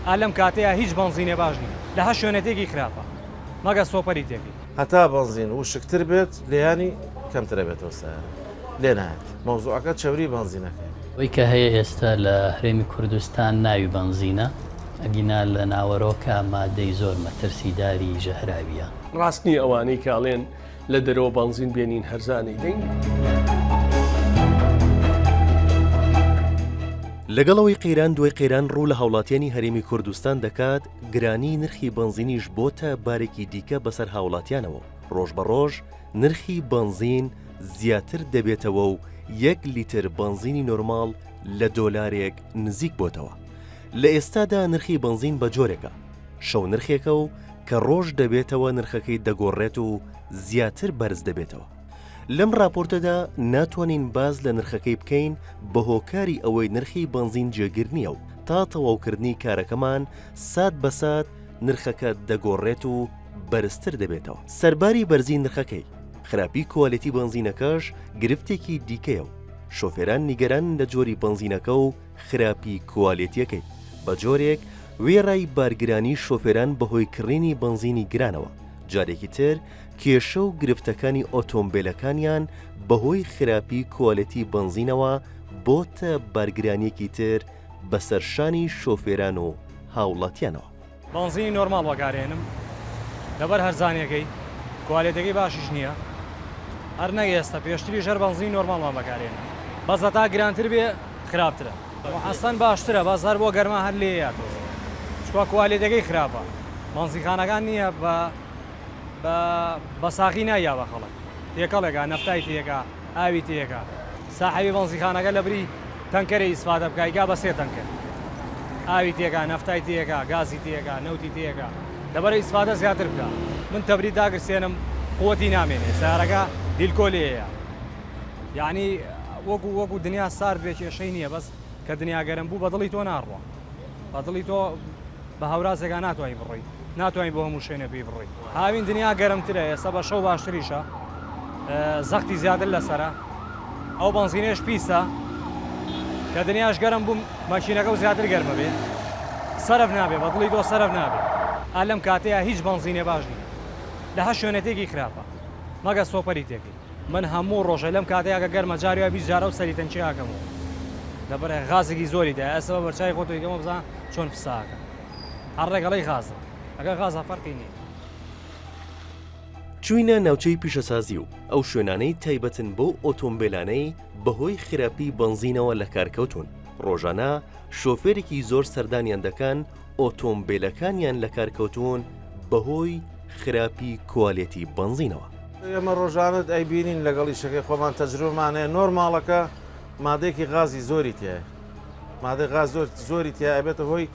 ئالەم کاتەیە هیچ بنزینێ باش نیە لە هەر شوێنەتێکی خراپە مەگە سۆپەری تێکی هەتا بنزین وشکتر بێت لێیانی کەمترە بێتەوە سیارە لێ نایەت مەوزوعەکە چەوری بنزینەکەی ئەوەی کە هەیە ئێستا لە هەرێمی کوردستان ناوی بنزینە ئەگینا لە ناوەڕۆکە مادەی زۆر مەترسیداری ژەهراویە ڕاستنی ئەوانەی کاڵێن لە دەرەوە بنزین بێنین هەرزانەی دەین لەگەڵەوەی قەیران دوای قەیران ڕوو لە هاوڵاتیانی هەرێمی کوردستان دەکات گرانی نرخی بنزینیش بۆتە بارێکی دیکە بەسەر هاوڵاتیانەوە ڕۆژ بە ڕۆژ نرخی بنزین زیاتر دەبێتەوە و 1 لیتر بنزینی نۆرماڵ لە دۆلارێک نزیک بۆتەوە لە ئێستادا نرخی بنزین بە جۆرێکە شەو نرخێکە و کە ڕۆژ دەبێتەوە نرخەکەی دەگۆڕێت و زیاتر بەرز دەبێتەوە لەم راپۆرتەدا ناتوانین باز لە نرخەکەی بکەین بە هۆکاری ئەوەی نرخی بنزین جێگیر نییە و تا تەواوکردنی کارەکەمان سات بە سات نرخەکە دەگۆڕێت و بەرزتر دەبێتەوە سەرباری بەرزی نرخەکەی خراپی کوالیتی بنزینەکەش گرفتێکی دیکەیە و شۆفێران نیگەران لە جۆری بنزینەکە و خراپی کوالیتیەکەی بە جۆرێک وێڕای بارگرانی شۆفێران بەهۆی کڕینی بنزینی گرانەوە جارێکی تر کێشە و گرفتەکانی ئۆتۆمبیلەکانیان بەهۆی خراپی کوالیتی بنزینەوە بۆتە بارگرانیەکی تر بەسەرشانی شۆفێران و هاوڵاتیانەوە بنزینی نۆرماڵ وەکارێنم لەبەر هەرزانیەکەی کوالیتەکەی باشیش نییە هەر نەگەێستا پێشتری ژەر بنزینی نۆرماڵمان بەکارێنە بەس تا گرانتر بێ خراپترە حەسەن باشترە بەس هەر بۆ گەرما هەر لێ چکە کوالیتەکەی خراپە بنزینخانەکان نییە بە ساقی نایە بە خەڵک تێکەڵێکە نەفتای تێکە ئاوی تێکە ساحەوی بنزینخانەکە لە بری تەنکەرە ئیسفادە بکایگا بە 3 تەنکەر ئاوی تێکە نەفتای تێکە گازی تێکە نەوتی تێکە لەبەرە ئیسفادە زیاتر بکە من تەبری داگرسێنم قوتی نامێنێ سیارەکە دیلکۆ لێیە یعنی وەکو دنیا سارد بێ کێشەی نییە بەس کە دنیا گەرم بوو بەدڵی تۆ ناڕوە بەدڵی تۆ بە هەورازێکا ناتوانانی بڕۆی ناتوانین بۆ هەموو شوێنە پێی بڕۆی هاوین دنیا گەرمترە ئێستا بە شەو باشتریشە زەختی زیاتر لەسرە ئەو بنزینێش پیسە کە دنیاش گەرم بوو ماشینەکە و زیاتر گەرمە بێ سەرف نابێ بەدڵی تۆ سەرف نابێ ئالەم کاتەیە هیچ بنزینێ باش نیە لە هەر شوێنەتێکی خراپە مەگە سۆپەری تێکی من هەموو ڕۆژە لەم کاتەیەکە گەرمە جاریوە 20 جارە و سەری تەنچیاکەمەوە لەبەرە غازێکی زۆری دا ئەسەوە بەرچای خۆتۆی گەمە بزان چۆن پساکە هەر ڕێگەڵی غازە ئەگە غازە فەرقی نییە چوینە ناوچەی پیشەسازی و ئەو شوێنانەی تایبەتن بۆ ئۆتۆمبیلانەی بەهۆی خراپی بنزینەوە لە کارکەوتون ڕۆژانە شۆفێرێکی زۆر سەردانیان دەکەن ئۆتۆمبیلەکانیان لە کارکەوتون بەهۆی خراپی کوالیتی بنزینەوە ئێمە ڕۆژانت ئەیبینین لەگەڵی شەکەی خۆمان تەجروبمانەیە نۆرماڵەکە مادەیەکی غازی زۆری تایە مادەی غاز زۆری تیا ئەبێتە هۆی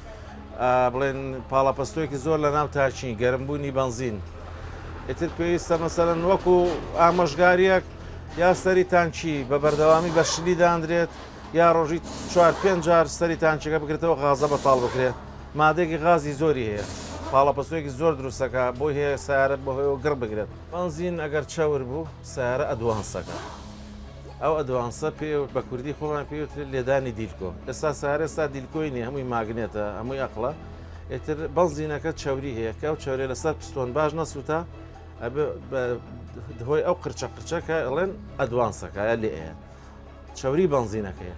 بڵێن پاڵەپەستۆیەکی زۆر لە ناو تاچین گەرمبوونی بنزین ئیتر پێویستە مەسەرەن وەکو ئامۆژگاریەک یا سەری تانچی بە بەردەوامی بە شلی دانرێت یا ڕۆژی 4-5 جار سەری تانچەکە بکرێتەوە غازە بەتاڵ بکرێت مادەیەکی غازی زۆری هەیە پاڵەپەستۆیەکی زۆر دروستەکە بۆی هەیە سیارە بەهۆیەوە گڕ بگرێت بنزین ئەگەر چاور بوو سیارە ئەدوانسەکە ئەو ئەدوانسە پێ بە کوردی خۆمان پێوترێت لێدانی دیلکۆ ئێستا سیارە ئێستا دیلکۆی نیە هەمووی ماگنێتە هەمووی ئەقڵە ئێتر بنزینەکە چاوری هەیە کە ئەو چاورێ لەسەر پستۆن باش نەسووتە هۆی ئەو قرچەکە ئەڵێن ئەدوانسەکە لێ ئەیە چاوری بنزینەکەیە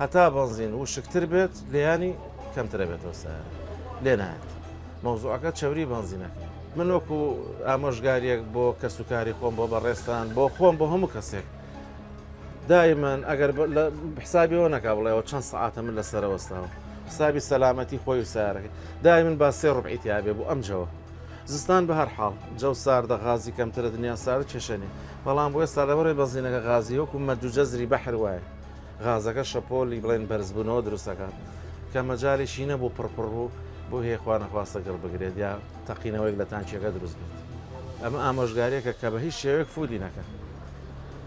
هەتا بنزین وشکتر بێت لێیانی کەمترە بێتەوە سیارە لێ نایەت مەوزوعەکە چاوری بنزینەکە من وەکو ئامۆژگاریەک بۆ کەسوکاری خۆم بۆ بەڕێستان بۆ خۆم بۆ هەموو کەسێک دائما ئەگەر حسابیەوە نەکا بڵێەوە چەند سعاتە من لەسەرەوەستاوە حسابی سەلامەتی خۆی و سیارەکەی دای من با 3 ڕوبعی تیابێ بوو ئەمجەوە زستان بە هەر حاڵ جەو ساردە غازی کەمترە دنیا سارد کێشەنی بەڵام بۆ ئێستا لەبەڕێ بەنزینەکە غازی وەکو مەدوجەزری بەحر وایە غازەکە شەپۆلی بڵێن بەرزبوونەوە دروستەکان کە مەجاالێکی نە بۆ پڕپڕ بوو بۆ هەیە خوا نەخواستە گەڕ بگرێت یا تەقینەوەیک لە تانچیەکە دروست بێت ئەمە ئامۆژگاریەکە کە بە هیچ شێوەیەک فودی نەکە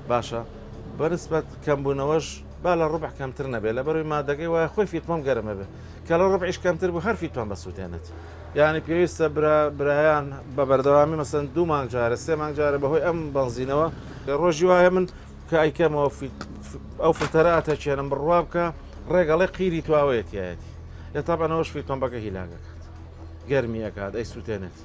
باشە بەنسبەت کەمبوونەوەش با لە ڕوبع کەمتر نەبێت لە بەروی مادەکەی وایە خۆی فیتمەم گەرمە بێت کە لە ڕوبعیش کەمتر بوو هەر فیتوان بەسووتێنێت یعنی پێویستە برایان بە بەردەوامی مەسەن 2 مانگ جارە 3 مانگ جارە بەهۆی ئەم بنزینەوە ڕۆژی وایە من کە ئەیکەمەوە ئەو فتەرە ئاتەچێنم بڕوا بکە ڕێگەڵی قیری تواوەیەتیایەتی تاابەنەوەش فی تۆمبەکە هیلاگەکات گەرمیەکات ئەی سووتێنێت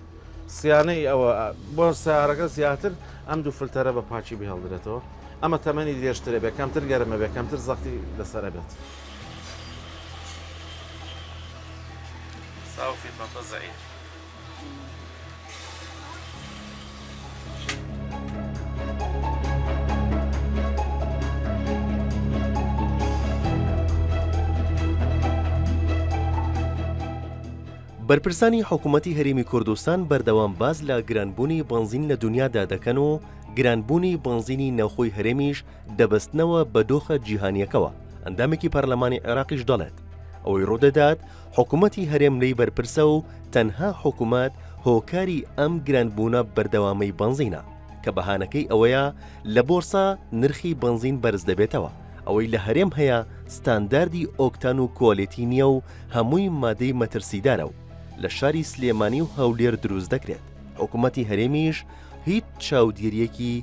سیانەی ئەوە بۆ سیارەکە زیاتر ئەم دوو فلتەرە بە پاچی بێ هەڵدرێتەوە ئەمە تەمەنی درێژترێ بێ کەمتر گەرمە بێ کەمتر زەختی لەسەرە بێت ساوفی پەمپە زەعیف بەرپرسانی حکوومەتی هەرێمی کوردستان بەردەوام باز لە گرانبوونی بنزین لە دنیادا دەکەن و گرانبوونی بنزینی ناوخۆی هەرێمیش دەبەستنەوە بە دۆخە جیهانیەکەوە ئەندامێکی پەرلەمانی عێراقیش دەڵێت ئەوەی ڕوودەدات حکوومەتی هەرێم لەی بەرپرسە و تەنها حکوومەت هۆکاری ئەم گرانبوونە بەردەوامەی بنزینە کە بەهانەکەی ئەوەیە لە بۆرسا نرخی بنزین بەرز دەبێتەوە ئەوەی لە هەرێم هەیە ستانداردی ئۆکتان و کۆلیتی نییە و هەمووی مادەی مەترسیدارە و لە شاری سلێمانی و هەولێر دروست دەکرێت حکوومەتی هەرێمیش هیچ چاودێریەکی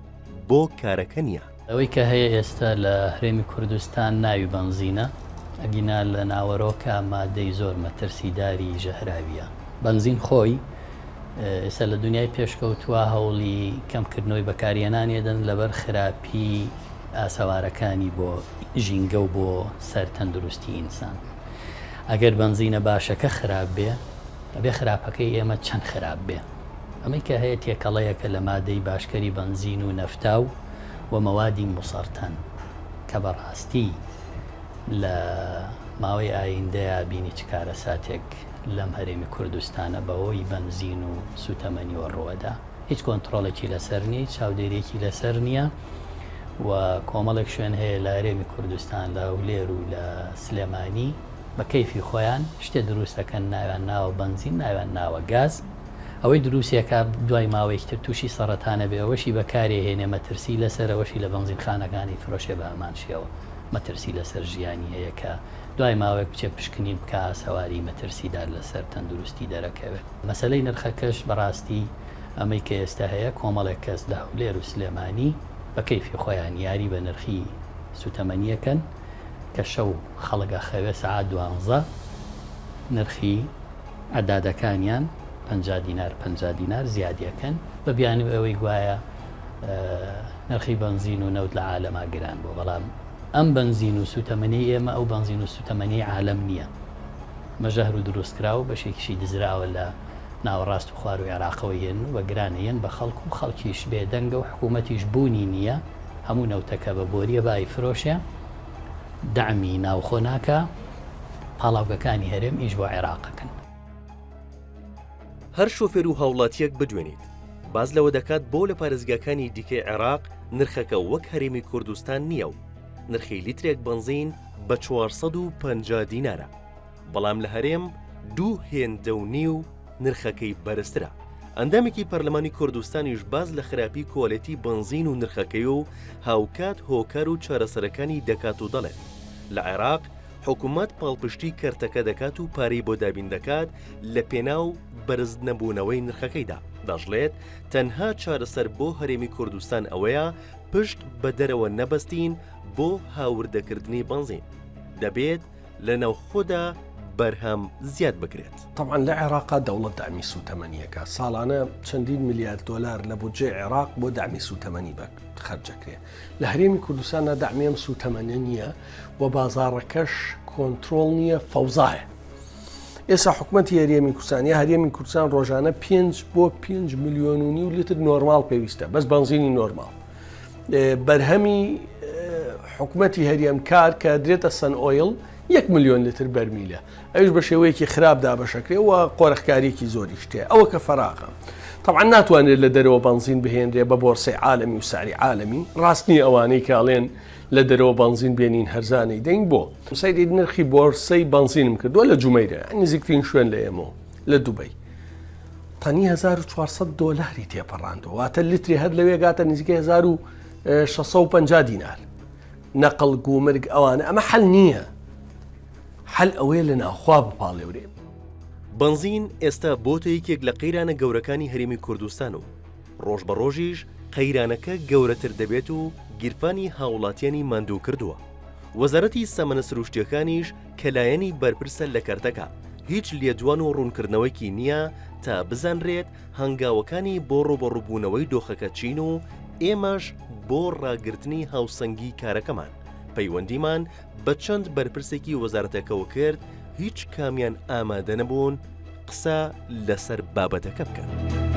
بۆ کارەکە نییە ئەوەی کە هەیە ئێستا لە هەرێمی کوردستان ناوی بنزینە ئەگینا لە ناوەڕۆکە مادەی زۆر مەترسیداری ژەهراویە بنزین خۆی ئێستا لە دنیای پێشکەوتووە هەوڵی کەمکردنەوەی بەکارهێنانێدن لەبەر خراپی ئاسەوارەکانی بۆ ژینگە و بۆ سەر تەندروستی ئینسان ئەگەر بنزینە باشەکە خراپ بێ ئەبێ خراپەکەی ئێمە چەند خراپ بێ ئەمەی کە هەیە تێکەڵەیەکە لە مادەی باشکەری بنزین و نەفتا و مەوادی مسەرتەن کە بەڕاستی لە ماوەی ئایندەیە بینی چکارە ساتێک لەم هەرێمی کوردستانە بەهۆی بنزین و سوتەمەنی و ڕۆوەدا هیچ کۆنتترۆڵێکی لەسەر نیە چاودێریەکی لەسەر نییە و کۆمەڵێک شوێن هەیە لە هەرێمی کوردستان لە هەولێر و لە سلێمانی بە کەیفی خۆیان شتێ دروستەکەن ناویان ناوە بنزین ناویان ناوە گاز ئەوەی دروستیەکە دوای ماوەیەکتر تووشی سەرەتانە بێ ئەوەشی بەکارێ هێنێ مەترسی لەسەر ئەوەشی لە بنزینخانەکانی فرۆشێ بە ئەمانشیەوە مەترسی لەسەر ژیانی هەیە کە دوای ماوەیەک بچێ پشکنین بکە سەواری مەترسیدار لەسەر تەندروستی دەرەکەوێت مەسەلەی نرخەکەش بەڕاستی ئەمەی کە ئێستا هەیە کۆمەڵێک کەس لە هەولێر و سلێمانی بە کەیفی خۆیان یاری بە نرخی سوتەمەنیەکەن کە شەو خەڵگە خەوێ سەعات 12 نرخی عەدادەکانیان 50 دینار 50 دینار زیادیەکەن بە بیانی ئەوەی گوایە نرخی بنزین و نەوت لە عالەما گران بۆ بەڵام ئەم بنزین و سوتەمەنی ئێمە ئەو بنزین و سوتەمەنی عالەم نییە مەژەهر و دروستکراوە بەشێکیشی دزراوە لە ناوەڕاست و خوار و عێراقەوە هێن و بە گرانەیەن بە خەڵک و خەڵکیش بێدەنگە و حکوومەتیش بوونی نییە هەموو نەوتەکە بە بۆریە بای فرۆشە دعمی ناوخۆ ناکە پاڵاوگەکانی هەرێم ئیش بۆ عێراقەکەن هەر شۆفێر و هاوڵاتیەک بدوێنیت باز لەوە دەکات بۆ لە پارێزگاکانی دیکەی عێراق نرخەکە وەک هەرێمی کوردستان نییە و نرخی لیترێک بنزین بە 450 دینارە بەڵام لە هەرێم 2 هێندە و نیو نرخەکەی بەرزترە ئەندامێکی پەرلەمانی کوردستانیش باز لە خراپی کۆڵێتی بنزین و نرخەکەی و هاوکات هۆکار و چارەسەرەکانی دەکات و دەڵێت لە عێراق حکوومەت پاڵپشتی کەرتەکە دەکات و پارەی بۆ دابین دەکات لە پێناو بەرز نەبوونەوەی نرخەکەیدا دەژڵێت تەنها چارەسەر بۆ هەرێمی کوردستان ئەوەیە پشت بە دەرەوە نەبەستین بۆ هاوردەکردنی بنزین دەبێت لە ناوخۆدا بەرهەم زیاد بکرێت طبعا لە عێراقا دەوڵەت دامی سوتەمەنیەکە ساڵانە چەندین میلیارد دلار لە بودجێ عێراق بۆ دامی سوتەمەنی خەرجەکرێ لە هەرێمی کوردستانە دامیم سوتەمەنی نییە و بازاڕەکەش کۆنتترۆل نییە فەوزایە ئێستا حکوومەتی هەرێمی کوردستان هەرێمی کوردستان ڕۆژانە 5 بۆ 5 میلیۆن و نیو لیتر نۆرمال پێویستە بەس بنزینی نۆرمال بەرهەمی حکوومەتی هەرێم کار کە درێتە سن ئۆیل 1 میلیۆن لیتر بەرمیلە ئەوش بە شێوەیەکی خراپدا بەشەکرێ و قۆرەخکاریەکی زۆری شتێ ئەوە کە فەراغە طبعا ناتوانێت لە دەرەوە بنزین بهێنرێ بە بۆرسەی عالەمی و ساری عالەمی ڕاستنی ئەوانەی کاڵێن لە دەرەوە بنزین بێنین هەرزانەی دەنگ بۆ سەیری نرخی بۆرسەی بنزینم کردووە لە جومەیرە نزیکترین شوێن لە ئێمەوە لە دووبەی تەنی 1400 دۆلاری تێپەڕاندەوە واتە لیتری هەر لەوێ گاتە نزیکە 1650 دینار نەقڵ گومرگ ئەوانە ئەمە حەل نییە حەل ئەوەیە لە ناوخوا بپاڵێورێ بنزین ئێستا بۆتە یەکێک لە قەیرانە گەورەکانی هەرێمی کوردستان و ڕۆژ بە ڕۆژیش قەیرانەکە گەورەتر دەبێت و گیرفانی هاوڵاتیانی ماندوو کردووە وەزارەتی سەمەنە سروشتیەکانیش کە لایەنی بەرپرسە لە کەرتەکە هیچ لێدوان و ڕوونکردنەوەیکی نییە تا بزانرێت هەنگاوەکانی بۆ ڕۆبەڕووبوونەوەی دۆخەکە چین و ئێمەش بۆ ڕاگررتنی هاوسەنگی کارەکەمان پەیوەندیمان بە چەند بەرپرسێکی وەزارەتەکەەوە کرد هیچ کامیان ئامادە نەبوون قسە لەسەر بابەتەکە بکەن.